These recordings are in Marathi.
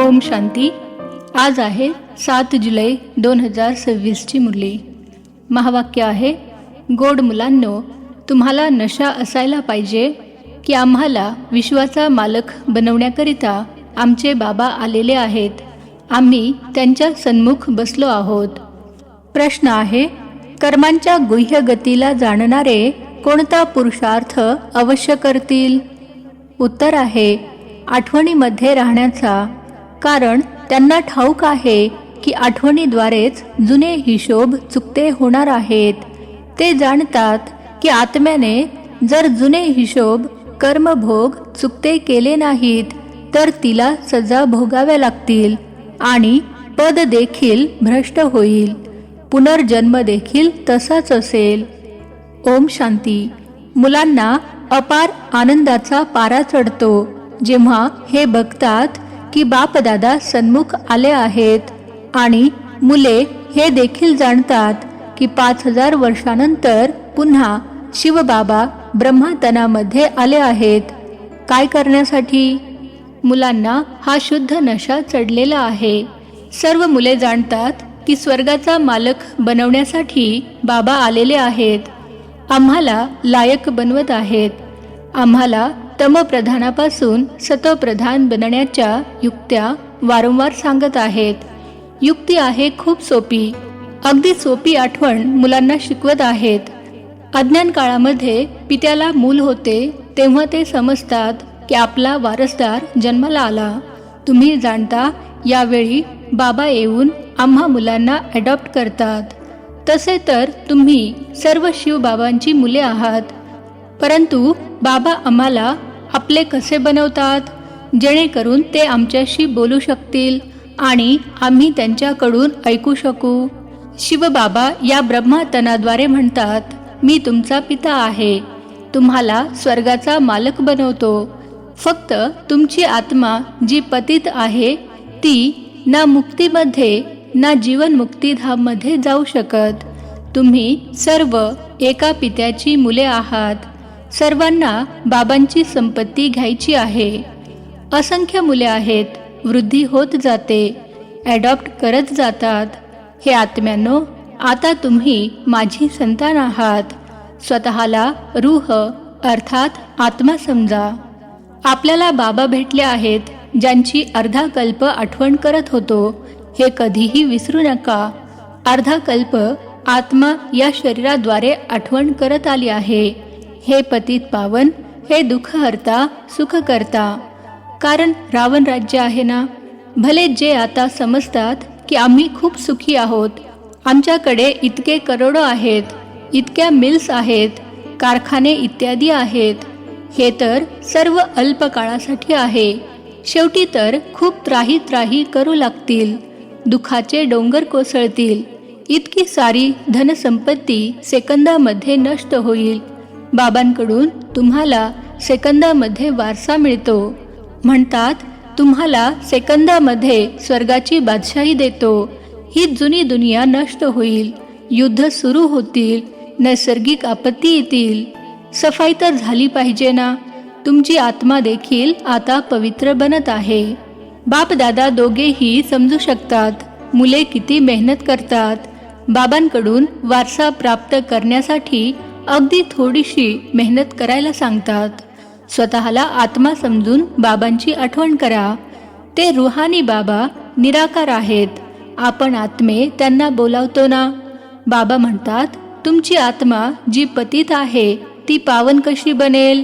ओम शांती. आज आहे 7 जुलै 2026ची मुरली. महावाक्य आहे, गोड मुलांनो, तुम्हाला नशा असायला पाहिजे की आम्हाला विश्वाचा मालक बनवण्याकरिता आमचे बाबा आलेले आहेत. आम्ही त्यांच्या सन्मुख बसलो आहोत. प्रश्न आहे, कर्मांच्या गुह्य गतीला जाणणारे कोणता पुरुषार्थ अवश्य करतील? उत्तर आहे, आठवणीमध्ये राहण्याचा. कारण त्यांना ठाऊक आहे की आठवणीद्वारेच जुने हिशोब चुकते होणार आहेत. ते जाणतात की आत्म्याने जर जुने हिशोब कर्मभोग चुकते केले नाहीत तर तिला सजा भोगाव्या लागतील आणि पद देखील भ्रष्ट होईल. पुनर्जन्म देखील तसाच असेल. ओम शांती. मुलांना अपार आनंदाचा पारा चढतो जेव्हा हे बघतात की बापदादा सन्मुख आले आहेत आणि मुले हे देखील जाणतात की 5000 वर्षानंतर पुन्हा शिवबाबा ब्रह्मतनामध्ये आले आहेत. काय करण्यासाठी? मुलांना हा शुद्ध नशा चढलेला आहे. सर्व मुले जाणतात की स्वर्गाचा मालक बनवण्यासाठी बाबा आलेले आहेत. आम्हाला लायक बनवत आहेत. आम्हाला तमप्रधानापासून सतप्रधान बनण्याच्या युक्त्या वारंवार सांगत आहेत. युक्ती आहे खूप सोपी, अगदी सोपी आठवण मुलांना शिकवत आहेत. अज्ञान काळामध्ये पित्याला मूल होते तेव्हा ते समजतात की आपला वारसदार जन्माला आला. तुम्ही जाणता यावेळी बाबा येऊन आम्हा मुलांना ॲडॉप्ट करतात. तसे तर तुम्ही सर्व शिवबाबांची मुले आहात. परंतु बाबा आम्हाला आपले कसे बनवतात? जेणेकरून ते आमच्याशी बोलू शकतील आणि आम्ही त्यांच्याकडून ऐकू शकू. शिवबाबा या ब्रह्मतनाद्वारे म्हणतात, मी तुमचा पिता आहे. तुम्हाला स्वर्गाचा मालक बनवतो. फक्त तुमची आत्मा जी पतित आहे ती ना मुक्तीमध्ये ना जीवनमुक्तीधाममध्ये जाऊ शकत. तुम्ही सर्व एका पित्याची मुले आहात. सर्वांना बाबांची संपत्ती घ्यायची आहे. असंख्य मुले आहेत. वृद्धी होत जाते. ॲडॉप्ट करत जातात. हे आत्म्यांनो, आता तुम्ही माझी संतान आहात. स्वतःला रूह अर्थात आत्मा समजा. आपल्याला बाबा भेटले आहेत ज्यांची अर्धा कल्प आठवण करत होतो. हे कधीही विसरू नका. अर्धा कल्प आत्मा या शरीराद्वारे आठवण करत आली आहे. हे पतित पावन, हे दुःख हरता, सुख करता. कारण रावण राज्य आहे ना. भले जे आता समजतात की आम्ही खूप सुखी आहोत, आमच्याकडे इतके करोडो आहेत, इतक्या मिल्स आहेत, कारखाने इत्यादी आहेत, हे तर सर्व अल्प काळासाठी आहे. शेवटी तर खूप त्राही त्राही करू लागतील. दुःखाचे डोंगर कोसळतील. इतकी सारी धनसंपत्ती सेकंदामध्ये नष्ट होईल. बाबांकडून तुम्हाला सेकंदामध्ये वारसा मिळतो. म्हणतात, तुम्हाला सेकंदामध्ये स्वर्गाची बादशाही देतो. ही जुनी दुनिया नष्ट होईल. युद्ध सुरू होतील. नैसर्गिक आपत्ती येतील. सफाई तर झाली पाहिजे ना. तुमची आत्मा देखील आता पवित्र बनत आहे. बापदादा दोघेही समजू शकतात मुले किती मेहनत करतात. बाबांकडून वारसा प्राप्त करण्यासाठी अगदी थोडीशी मेहनत करायला सांगतात. स्वतःला आत्मा समजून बाबांची आठवण करा. ते रुहानी बाबा निराकार आहेत. आपण आत्मे त्यांना बोलावतो ना. बाबा म्हणतात, तुमची आत्मा जी पतित आहे ती पावन कशी बनेल?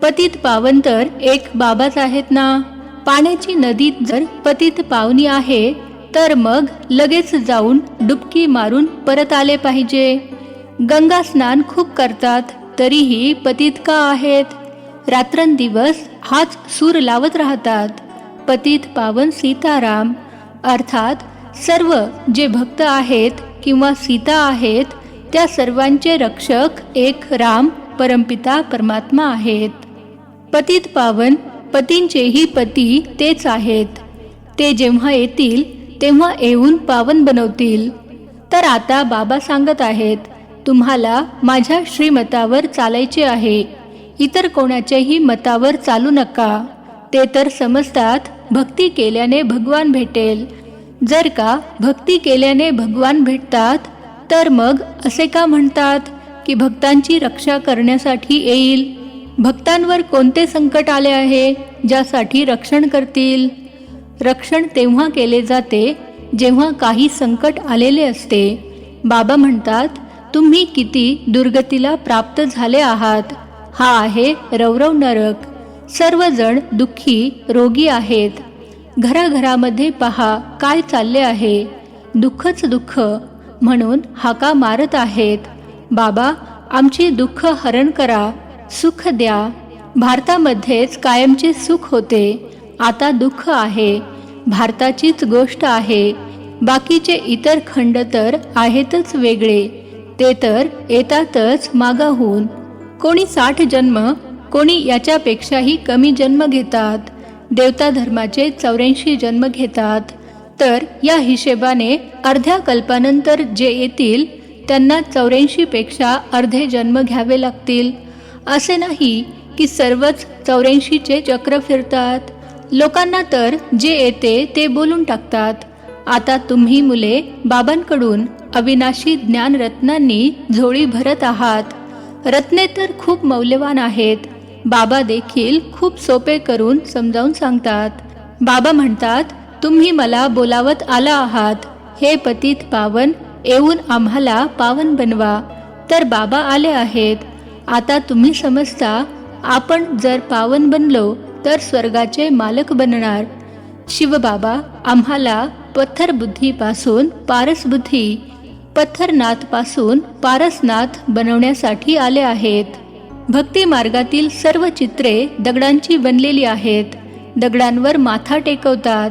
पतित पावन तर एक बाबाच आहेत ना. पाण्याची नदी जर पतित पावनी आहे तर मग लगेच जाऊन डुबकी मारून परत आले पाहिजे. गंगा स्नान खूप करतात तरीही पतित का आहेत? रात्रंदिवस हाच सूर लावत राहतात. पतित पावन सीताराम अर्थात सर्व जे भक्त आहेत किंवा सीता आहेत त्या सर्वांचे रक्षक एक राम परमपिता परमात्मा आहेत. पतित पावन पतींचेही पती तेच आहेत. ते जेव्हा येतील तेव्हा येऊन पावन बनवतील. तर आता बाबा सांगत आहेत, तुम्हाला माझ्या श्रीमतावर चालायचे आहे. इतर कोणाच्याही मतावर चालू नका. ते तर समजतात भक्ती केल्याने भगवान भेटेल. जर का भक्ती केल्याने भगवान भेटतात, तर मग असे का म्हणतात की भक्तांची रक्षा करण्यासाठी येईल? भक्तांवर कोणते संकट आले आहे ज्यासाठी रक्षण करतील? रक्षण तेव्हा केले जाते जेव्हा काही संकट आलेले असते. बाबा म्हणतात, तुम्ही किती दुर्गतीला प्राप्त झाले आहात. हा आहे रौरव नरक. सर्वजण दुःखी रोगी आहेत. घराघरामध्ये पहा काय चालले आहे. दुःखच दुःख म्हणून हाका मारत आहेत. बाबा, आमची दुःख हरण करा, सुख द्या. भारतामध्येच कायमचे सुख होते, आता दुःख आहे. भारताचीच गोष्ट आहे. बाकीचे इतर खंड तर आहेतच वेगळे, ते तर येतातच मागाहून. कोणी 60 जन्म, कोणी याच्यापेक्षाही कमी जन्म घेतात. देवता धर्माचे 84 जन्म घेतात. तर या हिशेबाने अर्ध्या कल्पानंतर जे येतील त्यांना 84 पेक्षा अर्धे जन्म घ्यावे लागतील. असे नाही की सर्वच 84चे चक्र फिरतात. लोकांना तर जे येते ते बोलून टाकतात. आता तुम्ही मुले बाबांकडून अविनाशी ज्ञानरत्नांनी झोळी भरत आहात. रत्ने तर खूप मौल्यवान आहेत. बाबा देखील खूप सोपे करून समजावून सांगतात. बाबा म्हणतात, तुम्ही मला बोलावत आला आहात, हे पतित पावन, येऊन आम्हाला पावन बनवा. तर बाबा आले आहेत. आता तुम्ही समजता, आपण जर पावन बनलो तर स्वर्गाचे मालक बनणार. शिवबाबा आम्हाला पत्थर बुद्धीपासून पारस बुद्धी, पत्थरनाथ पासून पारसनाथ बनवण्यासाठी आले आहेत. भक्ती मार्गातील सर्व चित्रे दगडांची बनलेली आहेत. दगडांवर माथा टेकवतात.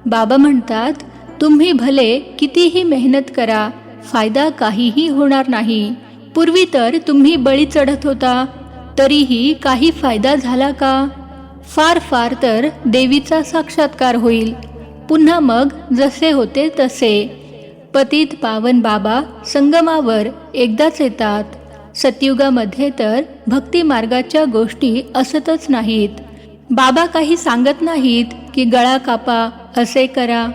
बाबा म्हणतात, तुम्ही भले कितीही मेहनत करा, फायदा काहीही होणार नाही. पूर्वी तर तुम्ही बळी चढत होता, तरीही काही फायदा झाला का? फार फार तर देवीचा साक्षात्कार होईल. पुन्हा मग जसे होते तसे. पतित पावन बाबा संगमावर एकदाच येतात. सतयुगामध्ये तर भक्ती मार्गाच्या गोष्टी असतच नाहीत. बाबा काही सांगत नाहीत की गळा कापा, असे करा.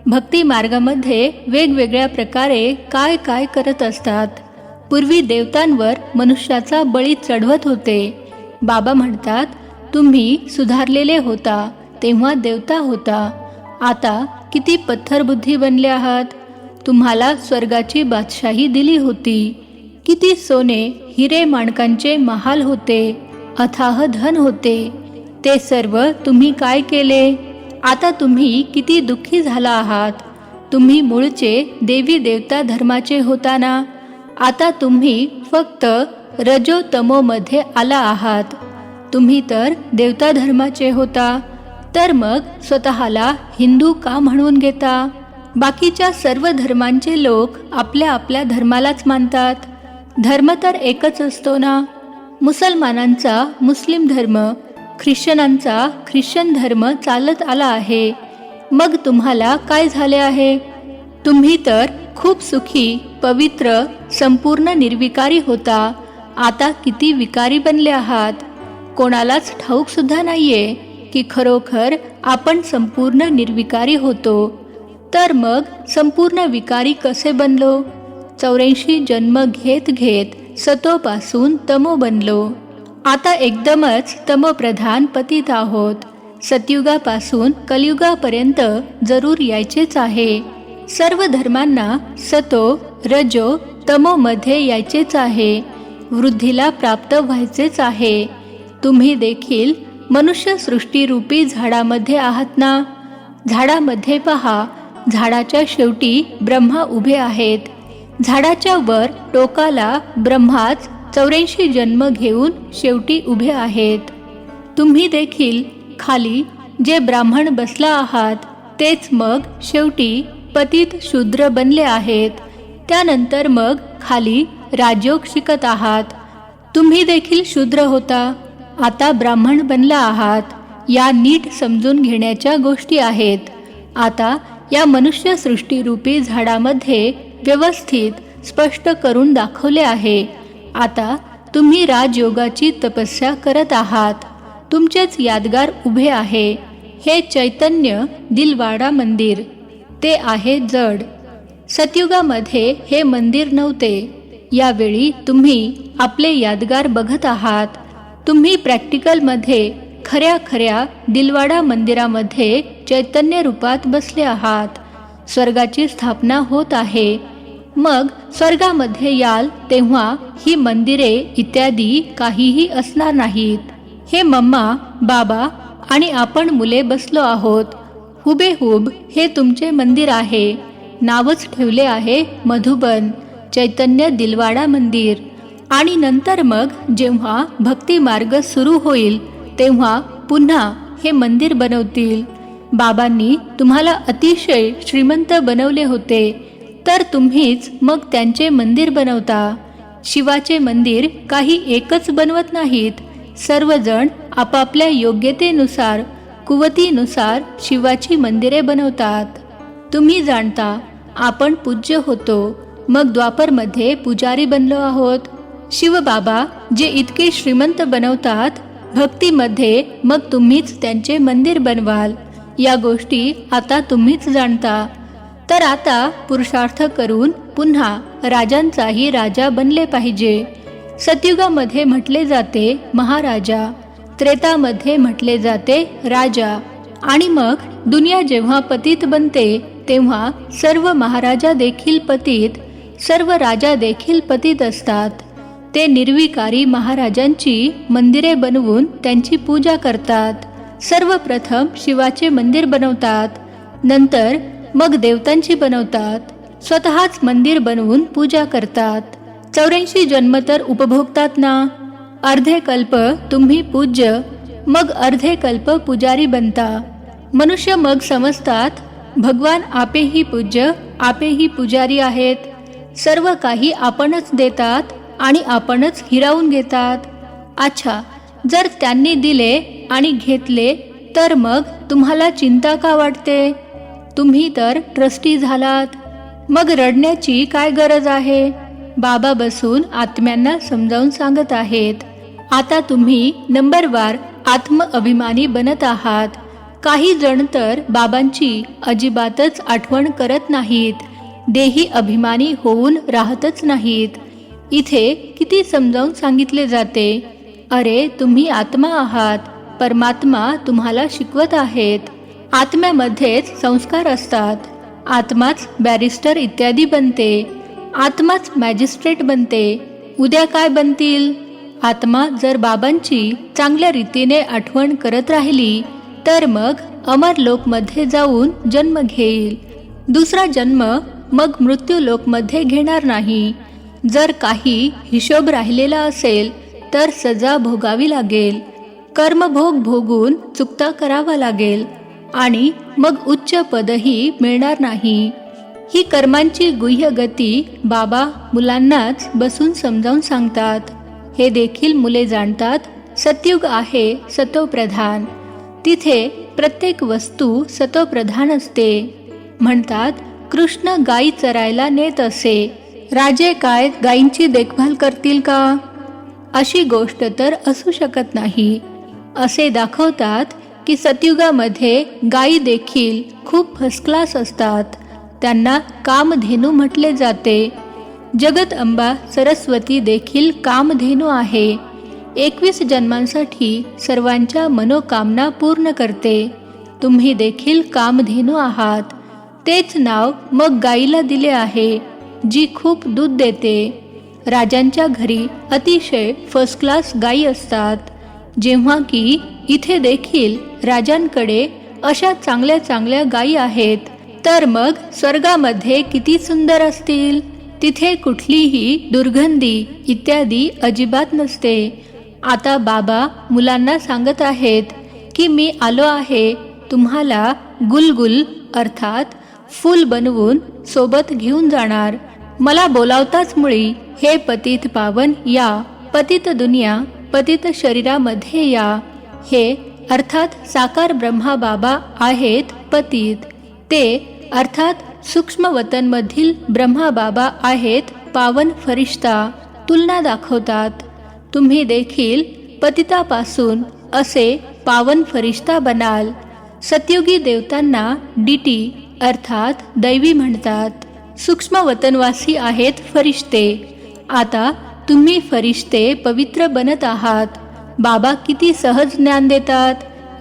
भक्ती मार्गामध्ये वेगवेगळ्या प्रकारे काय काय करत असतात. पूर्वी देवतांवर मनुष्याचा बळी चढवत होते. बाबा म्हणतात, तुम्ही सुधारलेले होता तेव्हा देवता होता, आता किती पत्थरबुद्धी बनले आहात. तुम्हाला स्वर्गाची बादशाही दिली होती. किती सोने हिरे माणकांचे महाल होते, अथाह धन होते. ते सर्व तुम्ही काय केले? आता तुम्ही किती दुःखी झाला आहात. तुम्ही मूळचे देवी देवता धर्माचे होता ना, आता तुम्ही फक्त रजो तमो मध्ये आला आहात. तुम्ही तर देवता धर्माचे होता, तर मग स्वतःला हिंदू का म्हणून घेता? बाकीच्या सर्व धर्मांचे लोक आपल्या आपल्या धर्मालाच मानतात. धर्म तर एकच असतो ना. मुसलमानांचा मुस्लिम धर्म, ख्रिश्चनांचा ख्रिश्चन धर्म चालत आला आहे. मग तुम्हाला काय झाले आहे? तुम्ही तर खूप सुखी, पवित्र, संपूर्ण निर्विकारी होता. आता किती विकारी बनले आहात. कोणालाच ठाऊक सुद्धा नाहीये की खरोखर आपण संपूर्ण निर्विकारी होतो. तर मग संपूर्ण विकारी कसे बनलो? 84 जन्म घेत घेत सतोपासून तमो बनलो. आता एकदमच तमोप्रधान पतित आहोत. सतयुगापासून कलियुगापर्यंत जरूर यायचेच आहे. सर्व धर्मांना सतो रजो तमो मध्ये यायचेच आहे. वृद्धीला प्राप्त व्हायचेच आहे. तुम्ही देखील मनुष्य सृष्टीरूपी झाडामध्ये आहात ना. झाडामध्ये पहा, झाडाच्या शेवटी ब्रह्मा उभे आहेत. झाडाच्या वर टोकाला ब्रह्माच 84 जन्म घेऊन शेवटी उभे आहेत. तुम्ही देखील खाली जे ब्राह्मण बसला आहात, तेच मग शेवटी पतित शूद्र बनले आहेत. त्यानंतर मग खाली राजयोग शिकत आहात. तुम्ही देखील शूद्र होता, आता ब्राह्मण बनला आहात. या नीट समजून घेण्याच्या गोष्टी आहेत. आता या मनुष्य सृष्टीरूपी झाडामध्ये व्यवस्थित स्पष्ट करून दाखवले आहे. आता तुम्ही राजयोगाची तपस्या करत आहात. तुमचेच यादगार उभे आहे. हे चैतन्य दिलवाडा मंदिर, ते आहे जड. सतयुगामध्ये हे मंदिर नव्हते. यावेळी तुम्ही आपले यादगार बघत आहात. तुम्ही प्रॅक्टिकलमध्ये खऱ्या दिलवाडा मंदिरामध्ये चैतन्य रूपात बसले आहात. स्वर्गाची स्थापना होत आहे. मग स्वर्गामध्ये याल तेव्हा ही मंदिरे इत्यादी काहीही असणार नाहीत. हे मम्मा, बाबा आणि आपण मुले बसलो आहोत. हुबेहूब हे तुमचे मंदिर आहे. नावच ठेवले आहे मधुबन, चैतन्य दिलवाडा मंदिर. आणि नंतर मग जेव्हा भक्ती मार्ग सुरू होईल तेव्हा पुन्हा हे मंदिर बनवतील. बाबांनी तुम्हाला अतिशय श्रीमंत बनवले होते, तर तुम्हीच मग त्यांचे मंदिर बनवता. शिवाचे मंदिर काही एकच बनवत नाहीत. सर्वजण आपापल्या योग्यतेनुसार, कुवतीनुसार शिवाची मंदिरे बनवतात. तुम्ही जाणता आपण पूज्य होतो, मग द्वापरमध्ये पुजारी बनलो आहोत. शिवबाबा जे इतके श्रीमंत बनवतात, भक्तीमध्ये मग तुम्हीच त्यांचे मंदिर बनवाल. या गोष्टी आता तुम्हीच जाणता. तर आता पुरुषार्थ करून पुन्हा राजांचाही राजा बनले पाहिजे. सतयुगामध्ये म्हटले जाते महाराजा, त्रेतामध्ये म्हटले जाते राजा, आणि मग दुनिया जेव्हा पतित बनते तेव्हा सर्व महाराजा देखील पतित, सर्व राजा देखील पतित असतात. ते निर्विकारी महाराजांची मंदिरे बनवून त्यांची पूजा करतात. सर्वप्रथम शिवाचे मंदिर बनवतात, नंतर मग देवतांची बनवतात. स्वतःच मंदिर बनवून पूजा करतात. 84 जन्म तर उपभोगतात ना. अर्धे कल्प तुम्ही पूज्य, मग अर्धे कल्प पुजारी बनता. मनुष्य मग समजतात भगवान आपेही पूज्य, आपेही पुजारी आहेत. सर्व काही आपणच देतात आणि आपणच हिरावून घेतात. अच्छा, जर त्यांनी दिले आणि घेतले तर मग तुम्हाला चिंता का वाटते? तुम्ही तर ट्रस्टी झालात, मग रडण्याची काय गरज आहे? बाबा बसून आत्म्यांना समजावून सांगत आहेत. आता तुम्ही नंबरवार आत्मअभिमानी बनत आहात. काही जण तर बाबांची अजिबातच आठवण करत नाहीत, देही अभिमानी होऊन राहतच नाहीत. इथे किती समजावून सांगितले जाते, अरे तुम्ही आत्मा आहात, परमात्मा तुम्हाला शिकवत आहेत. आत्म्यामध्येच संस्कार असतात. आत्माच बॅरिस्टर इत्यादी बनते, आत्माच मॅजिस्ट्रेट बनते. उद्या काय बनतील? आत्मा जर बाबांची चांगल्या रीतीने आठवण करत राहिली तर मग अमरलोकमध्ये जाऊन जन्म घेईल. दुसरा जन्म मग मृत्यूलोकमध्ये घेणार नाही. जर काही हिशोब राहिलेला असेल तर सजा भोगावी लागेल. कर्मभोग भोगून चुकता करावा लागेल आणि मग उच्च पदही मिळणार नाही. ही कर्मांची गुह्य गती बाबा मुलांनाच बसून समजावून सांगतात. हे देखील मुले जाणतात. सतयुग आहे सतोप्रधान. तिथे प्रत्येक वस्तू सतोप्रधान असते. म्हणतात कृष्ण गायी चरायला नेत असे, राजे काय गायींची देखभाल करतील का? अशी गोष्ट तर असू शकत नाही. असे दाखवतात की सतयुगामध्ये गायी देखील खूप फर्स्ट क्लास असतात. त्यांना कामधेनू म्हटले जाते. जगदंबा सरस्वती देखील कामधेनू आहे. 21 जन्मांसाठी सर्वांच्या मनोकामना पूर्ण करते. तुम्ही देखील कामधेनू आहात. तेच नाव मग गाईला दिले आहे, जी खूप दूध देते. राजांच्या घरी अतिशय फर्स्ट क्लास गायी असतात, जेव्हा की इथे देखील राजांकडे अशा चांगल्या चांगल्या गायी आहेत. तर मग स्वर्गामध्ये किती सुंदर असतील. तिथे कुठलीही दुर्गंधी इत्यादी अजिबात नसते. आता बाबा मुलांना सांगत आहेत की मी आलो आहे तुम्हाला गुलगुल अर्थात फूल बनवून सोबत घेऊन जाणार. मला बोलावताच मुळी हे पतित पावन या, पतित दुनिया पतित शरीरामध्ये या. हे अर्थात साकार ब्रह्मा बाबा आहेत पतित. ते अर्थात सूक्ष्म वतनमधील ब्रह्मा बाबा आहेत पावन फरिश्ता. तुलना दाखवतात. तुम्ही देखील पतितापासून असे पावन फरिश्ता बनाल. सतयुगी देवतांना डीटी अर्थात दैवी म्हणतात. सूक्ष्म वतनवासी आहेत फरिश्ते. आता तुम्ही फरिश्ते पवित्र बनत आहात. बाबा किती सहज ज्ञान देतात.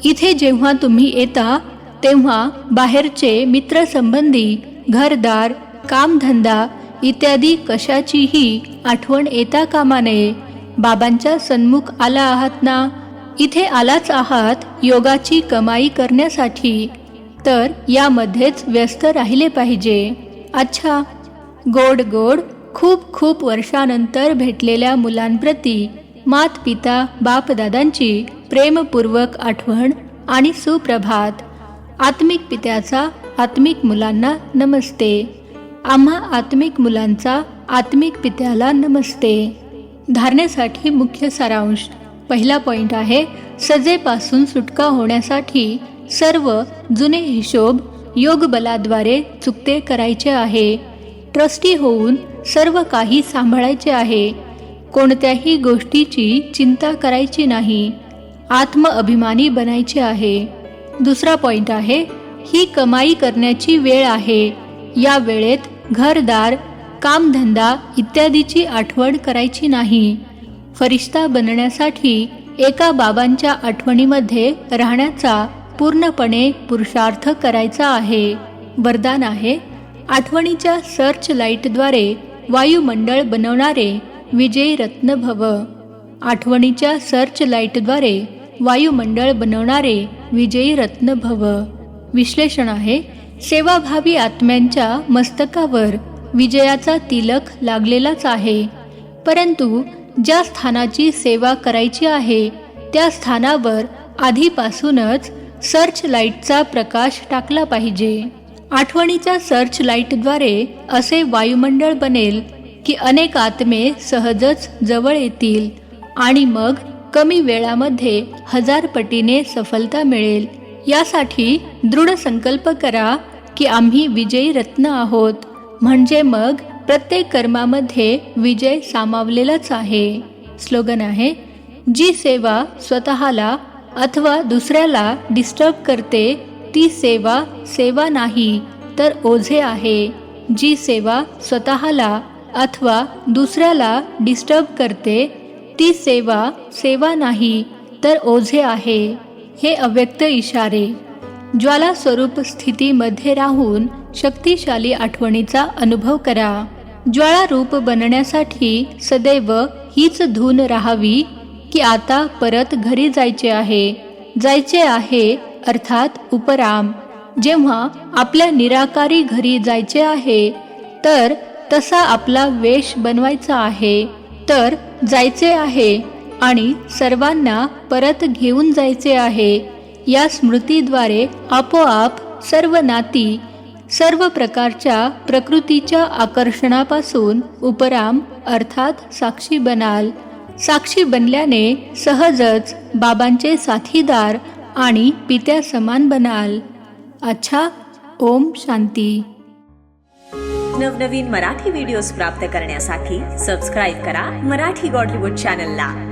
इथे जेव्हा तुम्ही येता तेव्हा बाहेरचे मित्रसंबंधी, घरदार, कामधंदा इत्यादी कशाचीही आठवण येता कामा नये. बाबांच्या सन्मुख आला आहात ना, इथे आलाच आहात योगाची कमाई करण्यासाठी, तर यामध्येच व्यस्त राहिले पाहिजे. अच्छा, गोड गोड खूप खूप वर्षानंतर भेटलेल्या मुलांप्रती मात पिता बापदादांची प्रेमपूर्वक आठवण आणि सुप्रभात. आत्मिक पित्याचा आत्मिक मुलांना नमस्ते. आम्हा आत्मिक मुलांचा आत्मिक पित्याला नमस्ते. धारणेसाठी मुख्य सारांश. पहिला पॉइंट आहे, सजेपासून सुटका होण्यासाठी सर्व जुने हिशोब योग बलाद्वारे चुकते करायचे आहे. ट्रस्टी होऊन सर्व काही सांभाळायचे आहे. कोणत्याही गोष्टीची चिंता करायची नाही. आत्मअभिमानी बनायचे आहे. दुसरा पॉइंट आहे, ही कमाई करण्याची वेळ आहे. या वेळेत घरदार, कामधंदा इत्यादीची आठवण करायची नाही. फरिश्ता बनण्यासाठी एका बाबांच्या आठवणीमध्ये राहण्याचा पूर्णपणे पुरुषार्थ करायचा आहे. वरदान आहे, आठवणीच्या सर्च लाईटद्वारे वायुमंडळ बनवणारे विजयी रत्न भव. आठवणीच्या सर्च लाईटद्वारे वायुमंडळ बनवणारे विजयी रत्न भव. विश्लेषण आहे, सेवाभावी आत्म्यांच्या मस्तकावर विजयाचा तिलक लागलेलाच आहे. परंतु ज्या स्थानाची सेवा करायची आहे त्या स्थानावर आधीपासूनच सर्च लाईटचा प्रकाश टाकला पाहिजे. आठवणीच्या सर्च लाईटद्वारे असे वायुमंडळ बनेल की अनेक आत्मे सहजच जवळ येतील आणि मग कमी वेळामध्ये 1000 पटीने सफलता मिळेल. यासाठी दृढ संकल्प करा की आम्ही विजयी रत्न आहोत. म्हणजे मग प्रत्येक कर्मामध्ये विजय सामावलेलाच आहे. स्लोगन आहे, जी सेवा स्वतःला अथवा दुसऱ्याला डिस्टर्ब करते ती सेवा सेवा नाही तर ओझे आहे. जी सेवा स्वतःला अथवा दुसऱ्याला डिस्टर्ब करते ती सेवा सेवा नाही तर ओझे आहे. हे अव्यक्त इशारे. ज्वाला स्वरूप स्थितीमध्ये राहून शक्तिशाली आठवणीचा अनुभव करा. ज्वाळा रूप बनण्यासाठी सदैव हीच धून राहावी की आता परत घरी जायचे आहे. जायचे आहे अर्थात उपराम. जेव्हा आपल्या निराकारी घरी जायचे आहे तर तसा आपला वेश बनवायचा आहे. तर जायचे आहे आणि सर्वांना परत घेऊन जायचे आहे. या स्मृतीद्वारे आपोआप सर्व नाती, सर्व प्रकारच्या प्रकृतीच्या आकर्षणापासून उपराम अर्थात साक्षी बनाल. साक्षी बनल्याने सहजच बाबांचे साथीदार आणि पित्या समान बनाल. अच्छा, ओम शांती. नवनवीन मराठी व्हिडिओज प्राप्त करण्यासाठी सबस्क्राईब करा मराठी गॉडलीवूड चॅनलला.